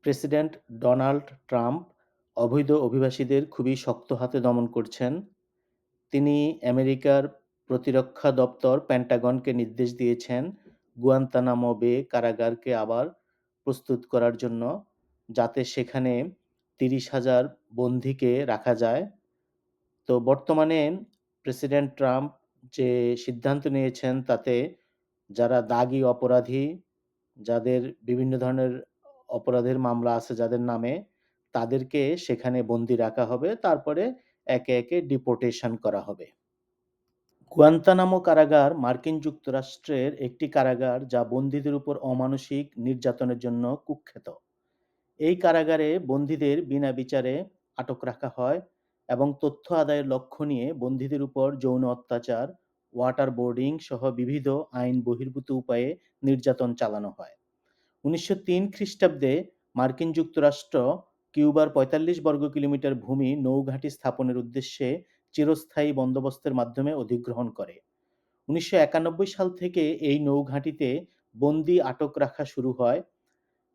President Donald Trump অবৈধ অভিবাসীদের খুবই শক্ত হাতে দমন করছেন। তিনি আমেরিকার প্রতিরক্ষা দপ্তর পেন্টাগনকে নির্দেশ দিয়েছেন গুয়ান্তানামো বে কারাগারকে আবার প্রস্তুত করার জন্য, যাতে সেখানে ৩০,০০০ বন্দীকে রাখা যায়। তো বর্তমানে প্রেসিডেন্ট ট্রাম্প যে সিদ্ধান্ত নিয়েছেন তাতে যারা দাগী অপরাধী, যাদের বিভিন্ন ধরনের অপরাধের মামলা আছে যাদের নামে, তাদেরকে সেখানে বন্দী রাখা হবে। তারপরে একে, একে ডিপোর্টেশন করা হবে। গুয়ান্তানামো কারাগার মার্কিন যুক্তরাষ্ট্রের একটি কারাগার যা বন্দীদের উপর অমানসিক নির্যাতনের জন্য কুখ্যাত। এই কারাগারে বন্দীদের বিনা বিচারে আটক রাখা হয় এবং তথ্য আদায়ের লক্ষ্য নিয়ে বন্দীদের উপর যৌন অত্যাচার, ওয়াটার বোর্ডিং সহ বিবিধ আইন বহির্ভূত উপায়ে নির্যাতন চালানো হয়। ১৯০৩ খ্রিস্টাব্দে মার্কিন যুক্তরাষ্ট্র কিউবার ৪৫ বর্গ কিলোমিটার ভূমি নৌঘাঁটি স্থাপনের উদ্দেশ্যে চিরস্থায়ী বন্দোবস্তের মাধ্যমে অধিগ্রহণ করে। ১৯৯১ সাল থেকে এই নৌঘাঁটিতে বন্দী আটক রাখা শুরু হয়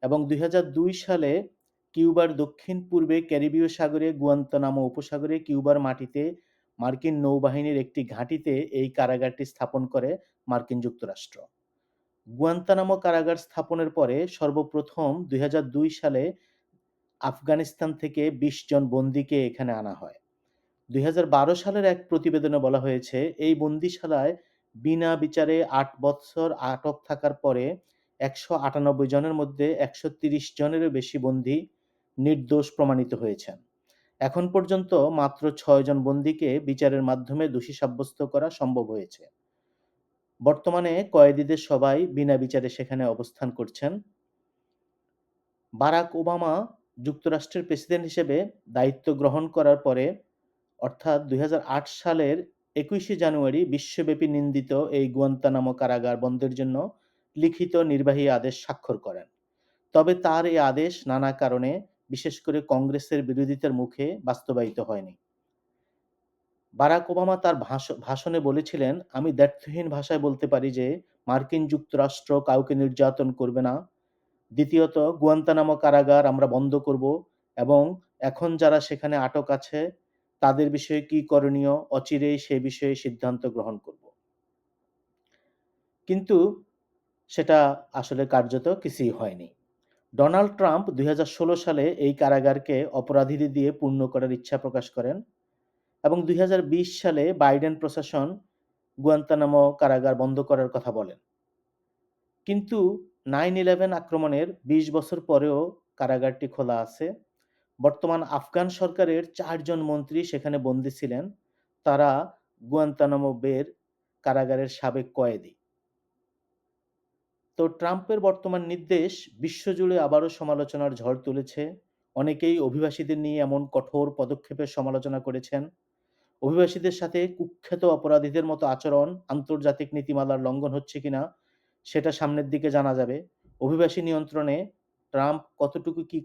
এবং ২০০২ সালে কিউবার দক্ষিণ-পূর্বে ক্যারিবীয় সাগরে গুয়ান্তানামো উপসাগরে কিউবার মাটিতে মার্কিন নৌবাহিনীর একটি ঘাঁটিতে এই কারাগারটি স্থাপন করে মার্কিন যুক্তরাষ্ট্র। গুয়ান্তানামো কারাগার স্থাপনের পরে সর্বপ্রথম ২০০২ সালে আফগানিস্তান থেকে ২০ জন বন্দীকে এখানে আনা হয়। ২০১২ সালের এক প্রতিবেদনে বলা হয়েছে, এই বন্দিশালায় বিনা বিচারে ৮ বৎসর আটক থাকার পরে ১৯৮ জনের মধ্যে ১৩০ জনেরও বেশি বন্দী নির্দোষ প্রমাণিত হয়েছেন। এখন পর্যন্ত মাত্র ৬ জন বন্দীকে বিচারের মাধ্যমে দোষী সাব্যস্ত করা সম্ভব হয়েছে। বর্তমানে কয়েদিদের সবাই বিনা বিচারে সেখানে অবস্থান করছেন। বারাক ওবামা যুক্তরাষ্ট্রের প্রেসিডেন্ট হিসেবে দায়িত্ব গ্রহণ করার পরে অর্থাৎ ২০০৮ সালের ২১শে জানুয়ারি বিশ্বব্যাপী নিন্দিত এই গুয়ান্তানামো কারাগার বন্ধের জন্য লিখিত নির্বাহী আদেশ স্বাক্ষর করেন। তবে তার এই আদেশ নানা কারণে, বিশেষ করে কংগ্রেসের বিরোধিতার মুখে বাস্তবায়িত হয়নি। বারাক ওবামা তার ভাষণে বলেছিলেন, "আমি দ্ব্যর্থহীন ভাষায় বলতে পারি যে মার্কিন যুক্তরাষ্ট্র কাউকে নির্যাতন করবে না। দ্বিতীয়ত, গুয়ান্তানামো কারাগার আমরা বন্ধ করব এবং এখন যারা সেখানে আটক আছে তাদের বিষয়ে কি করণীয় অচিরেই সে বিষয়ে সিদ্ধান্ত গ্রহণ করব।" কিন্তু সেটা আসলে কার্যত কিছুই হয়নি। ডোনাল্ড ট্রাম্প ২০১৬ সালে এই কারাগারকে অপরাধীদের দিয়ে পূর্ণ করার ইচ্ছা প্রকাশ করেন এবং ২০২০ সালে বাইডেন প্রশাসন গুয়ান্তানামো কারাগার বন্ধ করার কথা বলেন। কিন্তু 9/11 আক্রমণের ২০ বছর পরেও কারাগারটি খোলা আছে। বর্তমান আফগান সরকারের ৪ জন মন্ত্রী সেখানে বন্দী ছিলেন। তারা গুয়ান্তানামো বের কারাগারের সাবেক কয়েদি। তো ট্রাম্পের বর্তমান নির্দেশ বিশ্বজুড়ে আবারও সমালোচনার ঝড় তুলেছে। অনেকেই অভিবাসীদের নিয়ে এমন কঠোর পদক্ষেপের সমালোচনা করেছেন। অভিবাসীদের সাথে কুখ্যাত অপরাধীদের মতো আচরণ আন্তর্জাতিক নীতিমালার লঙ্ঘন হচ্ছে কিনা সেটা সামনের দিকে জানা যাবে। অভিবাসী নিয়ন্ত্রণে ট্রাম্প কতটুকু কি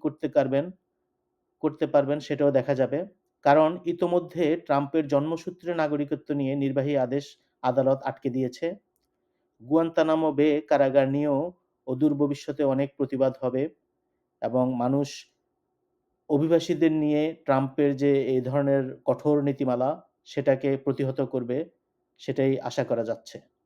করতে পারবেন সেটাও দেখা যাবে। কারণ ইতোমধ্যে ট্রাম্পের জন্মসূত্রে নাগরিকত্ব নিয়ে নির্বাহী আদেশ আদালত আটকে দিয়েছে। গুয়ান্তানামো বে কারাগার নিয়েও অদূর ভবিষ্যতে অনেক প্রতিবাদ হবে এবং মানুষ অভিবাসীদের নিয়ে ট্রাম্পের যে এই ধরনের কঠোর নীতিমালা সেটাকে প্রতিহত করবে, সেটাই আশা করা যাচ্ছে।